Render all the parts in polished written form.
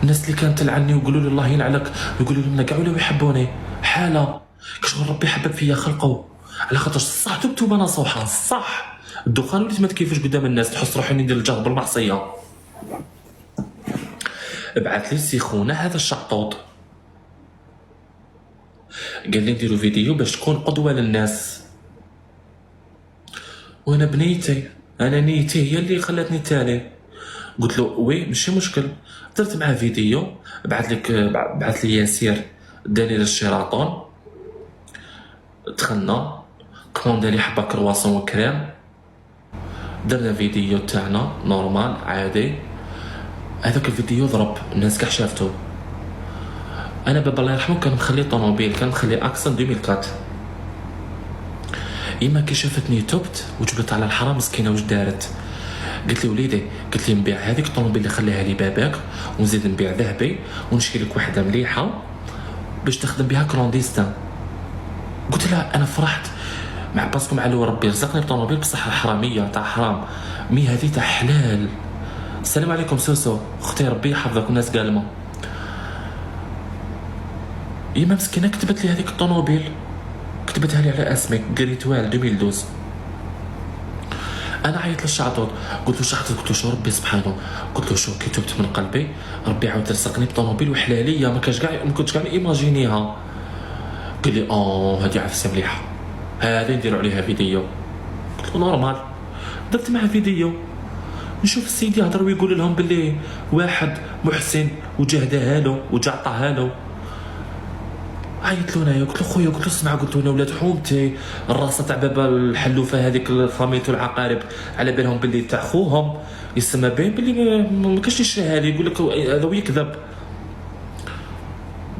الناس اللي كانت تلعني ويقولوا لي الله يلعنك ويقولوا لنا كاع ولاو يحبوني حاله كشغل ربي حبب فيا خلقه على خاطر صح تبت وانا نصوحه صح الدخان وليت ما تكيفش قدام الناس تحس روحي ندير الجهد بالمعصيه. بعث لي سيخونه هذا الشعطوط قال لي نديرو فيديو باش تكون قدوه للناس، وانا بنيتي انا نيتي هي اللي خلاتني تالي. قلت له وي ماشي مشكل، درت معاه فيديو بعث لي ياسير داني للشيراتون، دخلنا كوموند لي حبه كرواسون وكريم، درنا فيديو تاعنا نورمال عادي. هذاك الفيديو ضرب الناس كاع شافتو. انا بابا الله يرحمه كان مخلي طوموبيل، كان مخلي اكسون 2004. اما كي شافتني تبت وجبت على الحرام مسكينه واش دارت، قلت لي وليدي، قلت لي نبيع هذيك الطوموبيل اللي خليها لي باباك ونزيد نبيع ذهبي ونشري لك وحده مليحه باش تخدم بها كلونديستان. قلت لها انا فرحت مع باسكو مع ربي رزقني بطوموبيل بصح حراميه تاع حرام، مي هذه تاع حلال. السلام عليكم سوسو اختي ربي يحفظك والناس قالمه. يما مسكينه كتبت لي هذيك الطوموبيل، كتبتها لي على اسمك غريتوال 2012. انا عيطت للشعطوط قلت له شحطت، قلت له شو ربي سبحانه، قلت له شو كي تبت من قلبي ربي عاود رزقني بطوموبيل وحلاليه ما كنتش كاع ايماجينيها. قال لي هذه عفسه مليحه هذه نديروا عليها فيديو. قلت له نورمال، درت معها فيديو نشوف السيد يهضر ويقول لهم باللي واحد محسن وجهدها له وجعطها له. عيطت له انايا قلت له خويا، قلت له اسمع، قلت له انا ولاد حومتي الراسه تاع بابا الحلوفه هذيك فاميتو العقارب على بالهم باللي تاع خوهم يسمى باين باللي ما كاش يشريها لي، يقول لك هذا هو يكذب.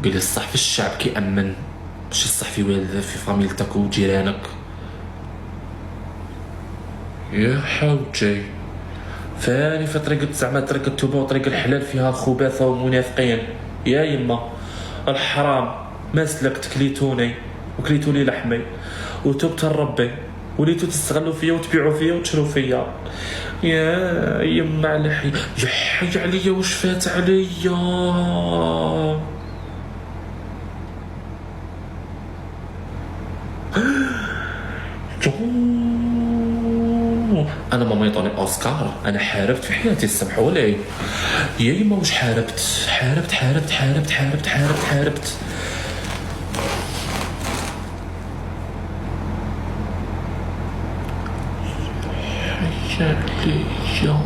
قال لي الصح في الشعب كيأمن ماشي الصح في فاميلتك وجيرانك. يا حوتي فاني في طريق زعما طريق التوبه وطريق الحلال فيها خباثه ومنافقين. يا يما الحرام ما سلكت كليتوني وكليتوني لحمي وتبت لربي وليتو تستغلوا فيا وتبيعوا فيا وتشروا فيا. يا يما على حي يا حي عليا واش فات عليا. انا ماما يعطوني اوسكار، انا حاربت في حياتي سمحوا لي. يا يما واش حاربت حاربت حاربت حاربت حاربت حاربت حاربت. حي عليا